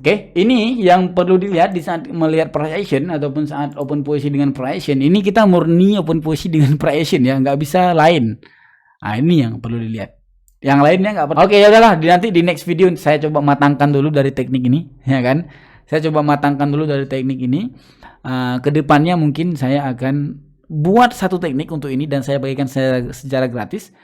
Oke, ini yang perlu dilihat di saat melihat price action ataupun saat open posisi dengan price action. Ini kita murni open posisi dengan price action ya, nggak bisa lain. Nah, ini yang perlu dilihat. Yang lainnya nggak perlu. Oke, ya udahlah, nanti di next video saya coba matangkan dulu dari teknik ini, ya kan? Saya coba matangkan dulu dari teknik ini. Kedepannya mungkin saya akan buat satu teknik untuk ini dan saya bagikan secara gratis.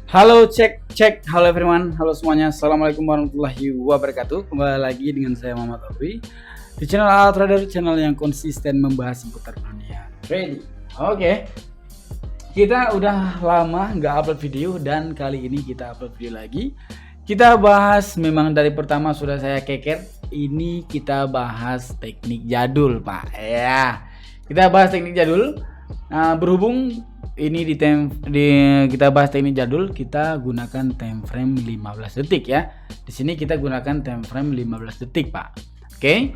Halo, cek, halo everyone, halo semuanya, assalamualaikum warahmatullahi wabarakatuh. Kembali lagi dengan saya Muhammad Aubrey di channel Al Trader, channel yang konsisten membahas seputar dunia trading. Oke, kita udah lama nggak upload video dan kali ini kita upload video lagi. Kita bahas, memang dari pertama sudah saya keker, ini kita bahas teknik jadul, Pak. Ya, kita bahas teknik jadul. Berhubung ini kita bahas teknik jadul, kita gunakan time frame 15 detik ya. Di sini kita gunakan time frame 15 detik, Pak. Oke.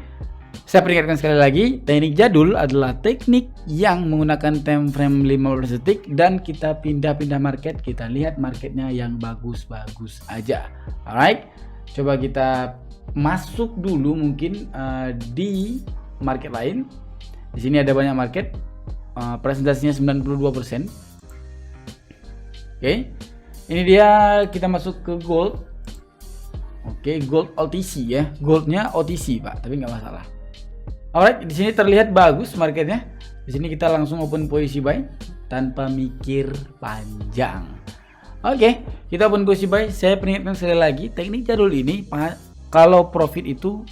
Saya peringatkan sekali lagi, teknik jadul adalah teknik yang menggunakan time frame 15 detik dan kita pindah-pindah market, kita lihat marketnya yang bagus-bagus aja. Alright. Coba kita masuk dulu mungkin di market lain. Di sini ada banyak market. Presentasinya 92%. Oke, ini dia, kita masuk ke gold. Oke, gold OTC ya, goldnya OTC Pak, tapi nggak masalah. Alright, di sini terlihat bagus marketnya. Di sini kita langsung open posisi buy tanpa mikir panjang. Oke, kita open posisi buy. Saya peringatkan sekali lagi, teknik jadul ini kalau profit itu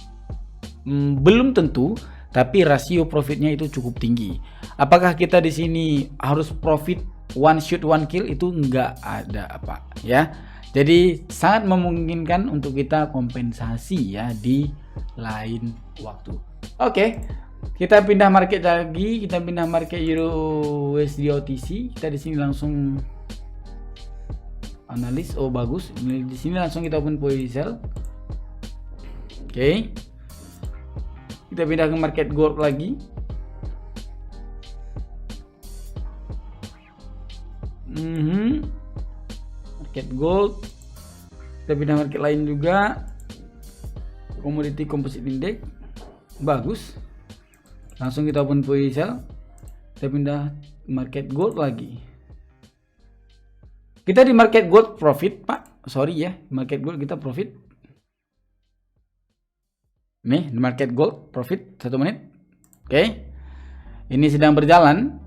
belum tentu, tapi rasio profitnya itu cukup tinggi. Apakah kita di sini harus profit one shoot one kill? Itu enggak ada apa ya. Jadi sangat memungkinkan untuk kita kompensasi ya di lain waktu. Oke, kita pindah market lagi, kita pindah market Euro USD OTC. Kita di sini langsung analis. Oh bagus, di sini langsung kita open posisi sell. Oke. Kita pindah ke market gold lagi. Market gold. Kita pindah market lain juga. Commodity Composite Index. Bagus. Langsung kita open posisi sell. Kita pindah market gold lagi. Kita di market gold profit, Pak. Sorry ya, market gold kita profit. Nih, di market gold profit 1 menit. Oke. Ini sedang berjalan.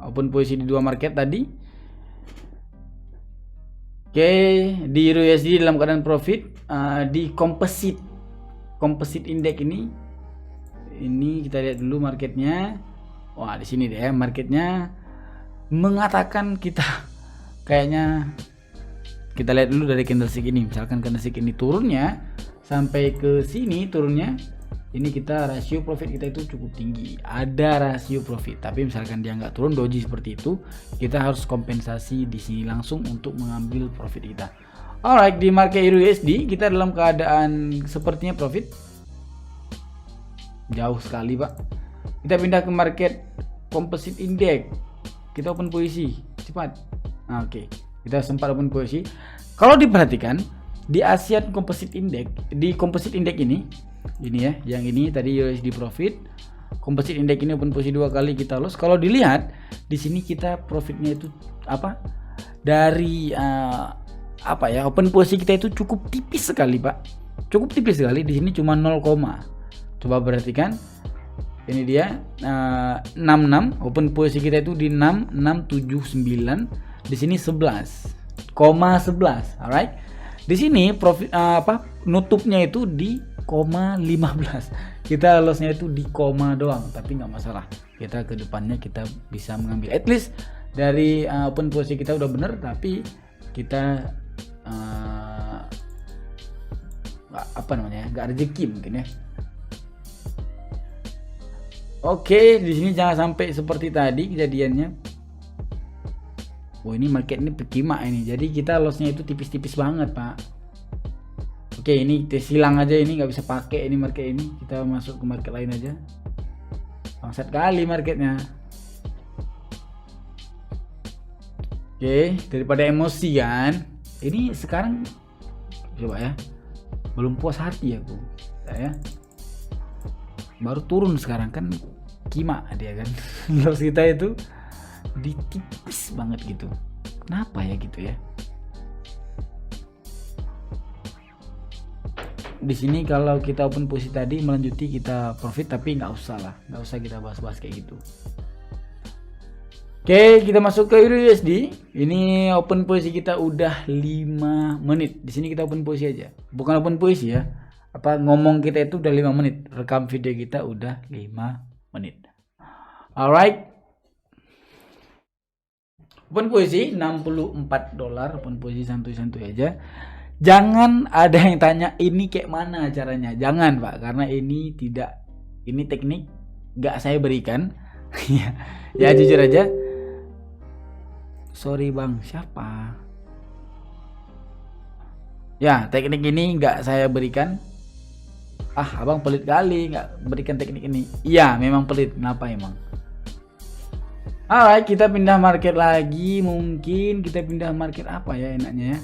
Open posisi di dua market tadi. Oke, di Euro USD dalam keadaan profit. Di composite index ini kita lihat dulu marketnya. Wah, di sini deh marketnya mengatakan kita kayaknya, kita lihat dulu dari candlestick ini. Misalkan candlestick ini turunnya sampai ke sini, turunnya ini, kita rasio profit kita itu cukup tinggi, ada rasio profit. Tapi misalkan dia nggak turun doji seperti itu, kita harus kompensasi di sini langsung untuk mengambil profit kita. Alright, di market Euro USD kita dalam keadaan sepertinya profit jauh sekali, Pak. Kita pindah ke market composite index, kita open posisi cepat. Oke, kita sempat open posisi. Kalau diperhatikan di Asian Composite Index, di Composite Index ini ya, yang ini tadi USD profit, Composite Index ini open posisi 2 kali kita loss. Kalau dilihat di sini kita profitnya itu apa? Dari apa ya? Open posisi kita itu cukup tipis sekali, Pak. Cukup tipis sekali. Di sini cuma 0, coba perhatikan. Ini dia 66, open posisi kita itu di 6679, di sini 11,11. Alright. Di sini profit nutupnya itu di 0,15. Kita lossnya itu di koma doang, tapi nggak masalah. Kita ke depannya kita bisa mengambil, at least dari open posisi kita udah bener, tapi kita nggak rezeki mungkin ya. Oke, di sini jangan sampai seperti tadi kejadiannya. Oh, ini market ini pekimak ini. Jadi kita lossnya itu tipis-tipis banget, Pak. Oke, ini silang aja, ini nggak bisa pakai ini market ini. Kita masuk ke market lain aja. bangsat kali marketnya. Oke, daripada emosi kan, ini sekarang coba ya, belum puas hati aku ya, baru turun sekarang kan, kima dia kan. Loss kita itu ditipis banget gitu, kenapa ya gitu ya. Di sini kalau kita open posisi tadi melanjuti kita profit, tapi nggak usah kita bahas-bahas kayak gitu. Oke, kita masuk ke USD. Ini open posisi kita udah 5 menit. Di sini kita open posisi aja. Bukan open posisi ya. Apa ngomong kita itu udah 5 menit. Rekam video kita udah 5 menit. Alright. Open posisi $64. Open posisi santuy-santuy aja. Jangan ada yang tanya ini kayak mana caranya. Jangan, Pak, karena ini teknik gak saya berikan. Ya jujur aja. Sorry bang, siapa? Ya, teknik ini nggak saya berikan. Abang pelit kali nggak berikan teknik ini. Iya, memang pelit. Kenapa emang? Alright, kita pindah market lagi. Mungkin kita pindah market apa ya enaknya ya?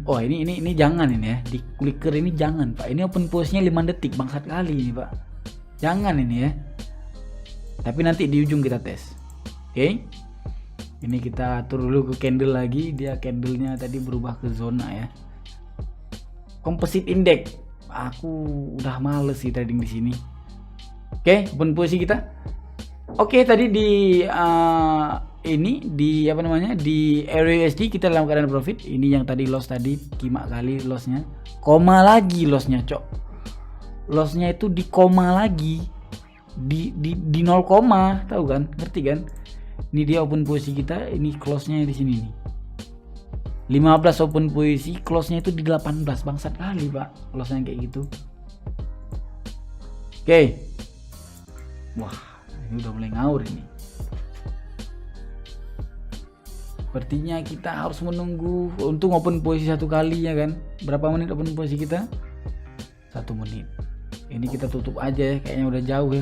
Oh ini jangan ini ya. Di clicker ini jangan, Pak. Ini open pose-nya 5 detik, bangsat kali ini, Pak. Jangan ini ya. Tapi nanti di ujung kita tes. Oke. Ini kita atur dulu ke candle lagi. Dia candlenya tadi berubah ke zona ya. Composite index. Aku udah males sih trading di sini. Oke, open posisi kita. Oke, tadi di di RUSD kita dalam keadaan profit. Ini yang tadi loss tadi, kima kali lossnya. Koma lagi lossnya, cok. Lossnya itu di koma lagi. Di 0, tahu kan? Ngerti kan? Ini dia open posisi kita, ini close-nya di sini nih. 15 open posisi, close-nya itu di 18. Bangsat kali, Pak. Close-nya kayak gitu. Oke. Wah, ini udah mulai ngaur ini. Sepertinya kita harus menunggu. Untung open posisi 1 kali ya kan. Berapa menit open posisi kita? 1 menit. Ini kita tutup aja ya, kayaknya udah jauh ya.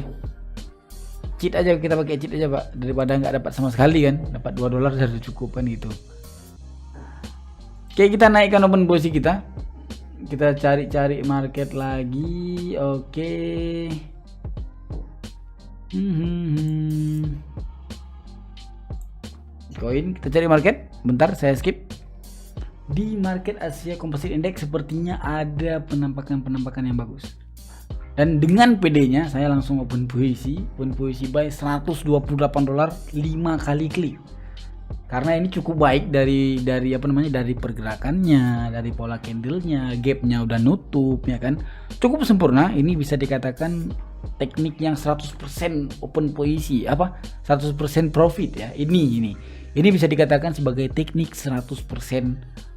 Cheat aja, kita pakai cheat aja, Pak, daripada nggak dapat sama sekali kan. Dapat $2 sudah cukup kan gitu. Oke, kita naikkan open posisi kita. Kita cari-cari market lagi. Oke. Koin, kita cari market. Bentar, saya skip. Di market Asia Composite Index sepertinya ada penampakan yang bagus. Dan dengan PD-nya saya langsung open posisi buy $128 5 kali klik. Karena ini cukup baik dari pergerakannya, dari pola candlenya, gapnya udah nutup ya kan. Cukup sempurna. Ini bisa dikatakan teknik yang 100% open posisi, 100% profit ya. Ini bisa dikatakan sebagai teknik 100%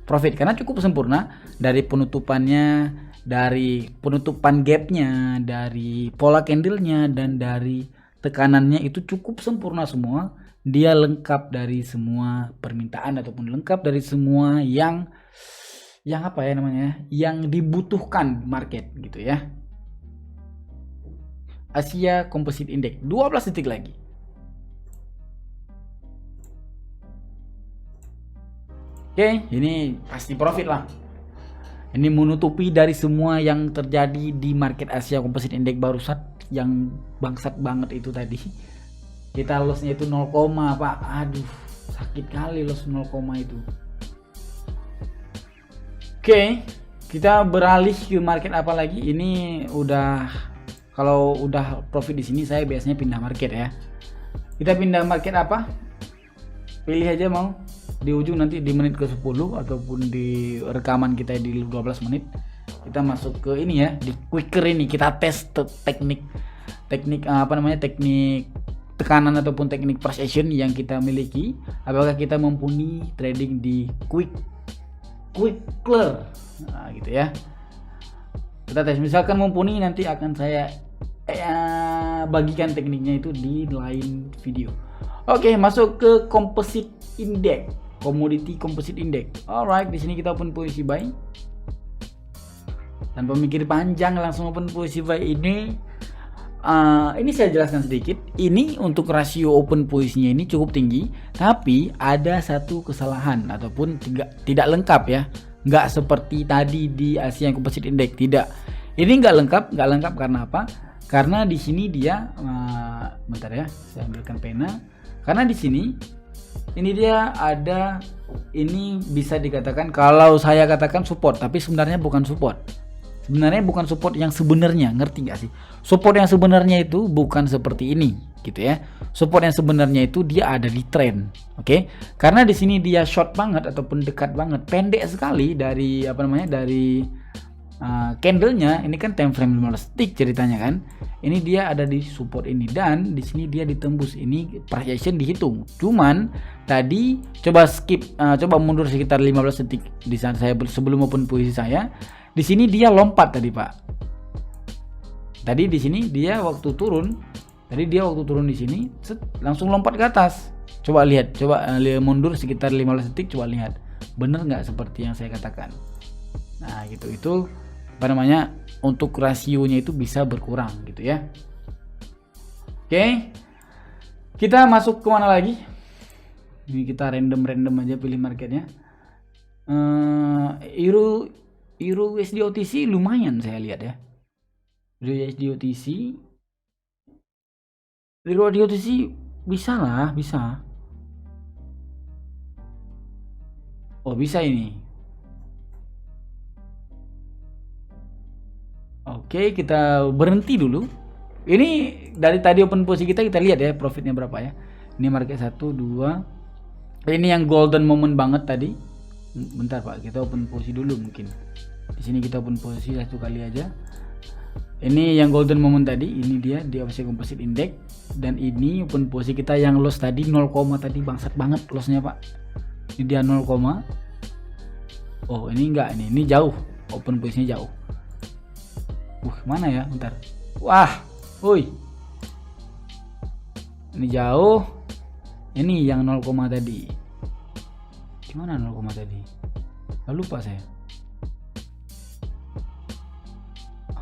profit karena cukup sempurna dari penutupannya, dari penutupan gapnya, dari pola candlenya, dan dari tekanannya itu cukup sempurna semua. Dia lengkap dari semua permintaan ataupun lengkap dari semua yang dibutuhkan market gitu ya. Asia Composite Index 12 detik lagi. Oke, ini pasti profit lah. Ini menutupi dari semua yang terjadi di market Asia Composite Index barusan yang bangsat banget itu tadi. Kita lossnya itu 0, Pak. Aduh, sakit kali loss 0, itu. Oke, kita beralih ke market apa lagi? Ini kalau udah profit di sini saya biasanya pindah market ya. Kita pindah market apa? Pilih aja mau. Di ujung nanti di menit ke 10 ataupun di rekaman kita di 12 menit kita masuk ke ini ya, di quicker ini kita tes teknik tekanan ataupun teknik price action yang kita miliki, apakah kita mumpuni trading di quicker gitu ya. Kita tes, misalkan mumpuni, nanti akan saya bagikan tekniknya itu di lain video. Oke, masuk ke composite index. Commodity Composite Index. Alright, di sini kita open posisi buy. Tanpa mikir panjang langsung open posisi buy ini. Ini saya jelaskan sedikit. Ini untuk rasio open posisinya ini cukup tinggi, tapi ada satu kesalahan ataupun tidak lengkap ya. Nggak seperti tadi di ASEAN Composite Index, tidak. Ini nggak lengkap karena apa? Karena di sini dia, bentar ya, saya ambilkan pena. Karena di sini ini dia ada, ini bisa dikatakan kalau saya katakan support, tapi sebenarnya bukan support. Sebenarnya bukan support yang sebenarnya, ngerti nggak sih? Support yang sebenarnya itu bukan seperti ini, gitu ya. Support yang sebenarnya itu dia ada di trend, oke? Karena di sini dia short banget ataupun dekat banget, pendek sekali dari dari candlenya. Ini kan time frame 15 detik ceritanya kan. Ini dia ada di support ini dan di sini dia ditembus. Ini price action dihitung. Cuman tadi coba skip, coba mundur sekitar 15 detik di saat saya sebelum open posisi saya. Di sini dia lompat tadi, Pak. Tadi di sini dia waktu turun di sini langsung lompat ke atas. Coba lihat, mundur sekitar 15 detik, coba lihat. Bener nggak seperti yang saya katakan? Nah, gitu. Itu untuk rasionya itu bisa berkurang gitu ya. Oke. Kita masuk ke mana lagi? Ini kita random aja pilih marketnya. Euro USD OTC lumayan saya lihat ya. Euro USD OTC bisa lah, bisa. Oh, bisa ini. Oke, kita berhenti dulu. Ini dari tadi open posisi kita lihat ya profitnya berapa ya. Ini market 1 2. Ini yang golden moment banget tadi. Bentar Pak, kita open posisi dulu mungkin. Di sini kita open posisi satu kali aja. Ini yang golden moment tadi, ini dia di ASEAN Composite Index, dan ini open posisi kita yang loss tadi 0, tadi bangsat banget lossnya Pak. Ini dia 0, oh ini enggak, ini jauh, open posisinya jauh. Mana ya, bentar. Wah, woi, ini jauh. Ini yang 0, tadi. Gimana 0, tadi? Lupa saya.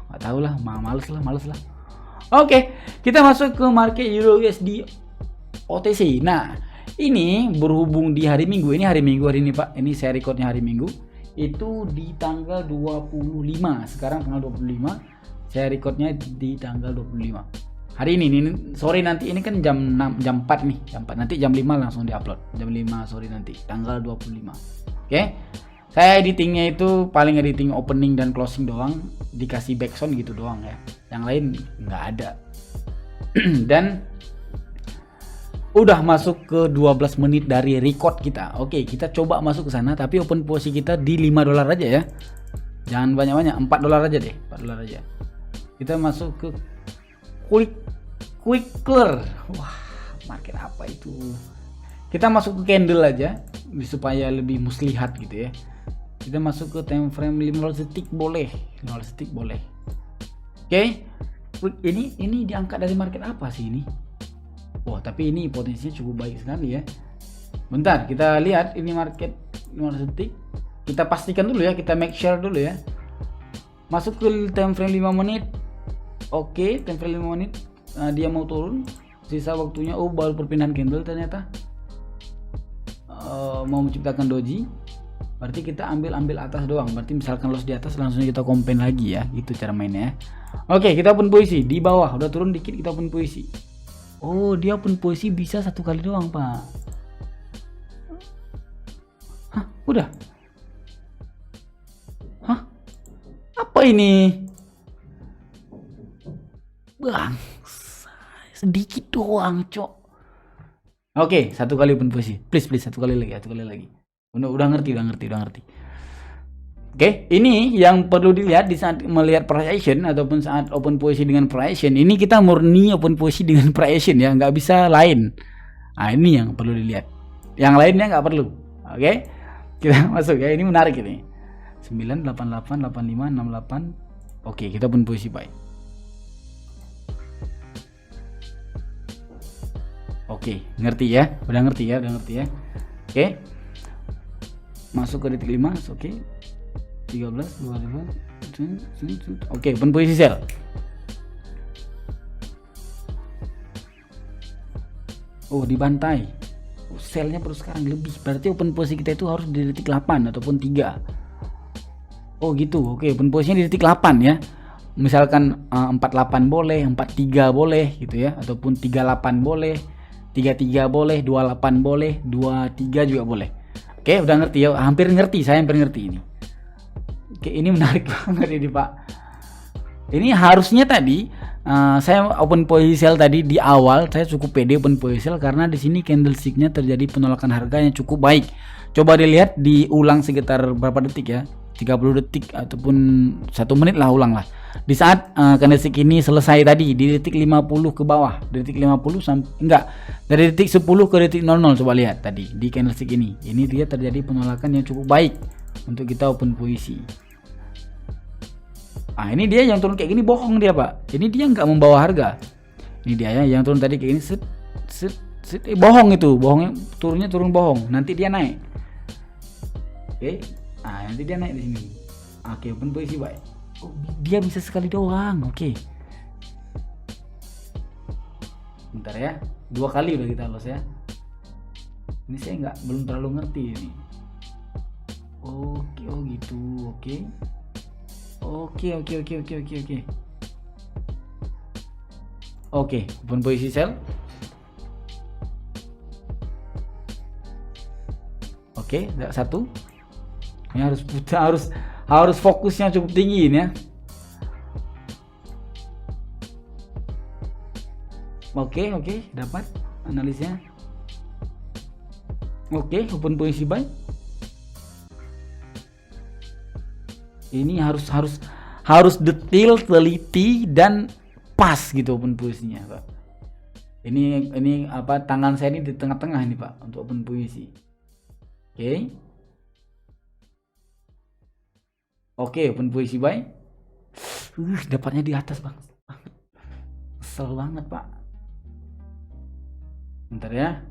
Nggak tahu lah, males lah. Oke, kita masuk ke market Euro USD OTC. Nah, ini berhubung di hari Minggu. Ini hari Minggu hari ini Pak. Ini saya recordnya hari Minggu. Itu di tanggal 25. Sekarang tanggal 25. Saya recordnya di tanggal 25. Hari ini sore nanti, ini kan jam 4 nih. Jam 4 nanti jam 5 langsung diupload. Jam 5 sore nanti tanggal 25. Oke. Saya editingnya itu paling editing opening dan closing doang, dikasih backsound gitu doang ya. Yang lain nggak ada. Dan udah masuk ke 12 menit dari record kita. Oke, kita coba masuk ke sana, tapi open posisi kita di $5 aja ya. Jangan banyak-banyak, $4 aja deh, $4 aja. Kita masuk ke Quickler. Wah, market apa itu? Kita masuk ke candle aja supaya lebih muslihat gitu ya. Kita masuk ke time frame 15 detik boleh. 15 detik boleh. Oke. Ini diangkat dari market apa sih ini? Wah, tapi ini potensinya cukup baik sekali ya. Bentar, kita lihat ini market 15 detik. Kita pastikan dulu ya, kita make sure dulu ya. Masuk ke time frame 5 menit. Oke, time frame 5 menit. Dia mau turun. Sisa waktunya, baru perpindahan candle ternyata. Mau menciptakan doji. Berarti kita ambil atas doang. Berarti misalkan loss di atas langsung kita combine lagi ya. Gitu cara mainnya ya. Oke, kita open posisi di bawah. Udah turun dikit kita open posisi. Oh, dia open posisi bisa 1 kali doang, Pak. Hah, udah. Hah? Apa ini? Bang, sedikit doang, Cok. Oke, 1 kali open posisi. Please 1 kali lagi. Udah ngerti. Oke, ini yang perlu dilihat di saat melihat price action ataupun saat open posisi dengan price action. Ini kita murni open posisi dengan price action ya, nggak bisa lain. Nah, ini yang perlu dilihat. Yang lainnya nggak perlu. Oke, kita masuk ya. Ini menarik ini. 9, 88, 85, 68. Oke, kita open posisi buy. Oke, ngerti ya? Udah ngerti ya? Oke. Masuk ke detik 5, oke. 13, 25. Oke, open posisi sell. Oh, dibantai. Oh, selnya baru sekarang lebih. Berarti open posisi kita itu harus di detik 8 ataupun 3. Oh gitu. Oke, open posisinya di detik 8 ya. Misalkan 48 boleh, 43 boleh gitu ya, ataupun 38 boleh, 33 boleh, 28 boleh, 23 juga boleh. Oke, udah ngerti ya? Hampir ngerti, saya hampir ngerti ini. Oke, ini menarik banget ini Pak. Ini harusnya tadi saya open posisi sell tadi di awal, saya cukup pede open posisi sell karena di sini candlesticknya terjadi penolakan harga yang cukup baik. Coba dilihat diulang sekitar berapa detik ya, 30 detik ataupun 1 menit lah, ulang lah. Di saat candlestick ini selesai tadi di detik 50 ke bawah, di detik 50 sampai enggak, dari detik 10 ke detik 00, coba lihat tadi di candlestick ini. Ini dia terjadi penolakan yang cukup baik untuk kita open posisi. Ini dia yang turun kayak gini bohong dia Pak. Ini dia nggak membawa harga. Ini dia ya yang turun tadi kayak gini bohong itu, bohongnya turunnya turun bohong. Nanti dia naik. Oke. Nanti dia naik di sini. Oke, open posisi baik. Oh, dia bisa sekali doang. Oke. Bentar ya. 2 kali udah kita loss ya. Ini saya belum terlalu ngerti ini. Oke, oh gitu. Oke. Oke. Oke, open posisi sell. Oke, satu. Ini harus fokusnya cukup tinggi ini ya. Oke, dapat analisnya. Oke, open posisi buy. Ini harus detail, teliti dan pas gitu open posisinya, Pak. Ini apa, tangan saya ini di tengah-tengah ini, Pak, untuk open posisi. Oke, open posisi buy. Dapatnya di atas, Bang. Kesel banget, Pak. Bentar ya.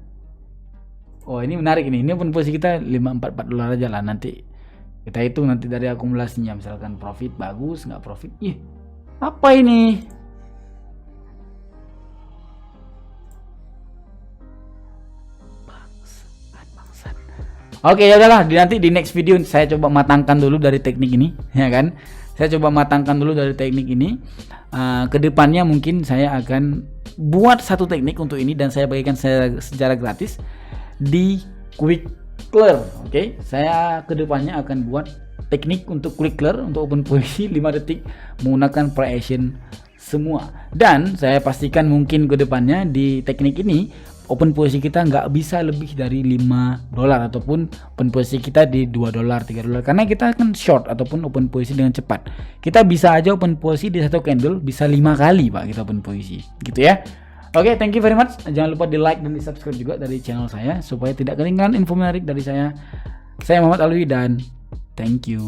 Oh, ini menarik ini. Ini open posisi kita 544 dolar aja lah, nanti kita hitung nanti dari akumulasinya. Misalkan profit bagus, nggak profit. Apa ini? Bangsat. Oke, ya udahlah, nanti di next video saya coba matangkan dulu dari teknik ini, ya kan? Saya coba matangkan dulu dari teknik ini. Kedepannya mungkin saya akan buat satu teknik untuk ini dan saya bagikan secara gratis di Quick Clear. Oke, saya kedepannya akan buat teknik untuk Quick Clear untuk open posisi 5 detik menggunakan price action semua. Dan saya pastikan mungkin kedepannya di teknik ini open posisi kita nggak bisa lebih dari 5 dolar ataupun open posisi kita di 2 dolar 3 dolar karena kita kan short ataupun open posisi dengan cepat. Kita bisa aja open posisi di satu candle bisa 5 kali Pak kita open posisi gitu ya. Oke, thank you very much. Jangan lupa di like dan di subscribe juga dari channel saya supaya tidak ketinggalan info menarik dari saya. Saya Muhammad Alwi dan thank you.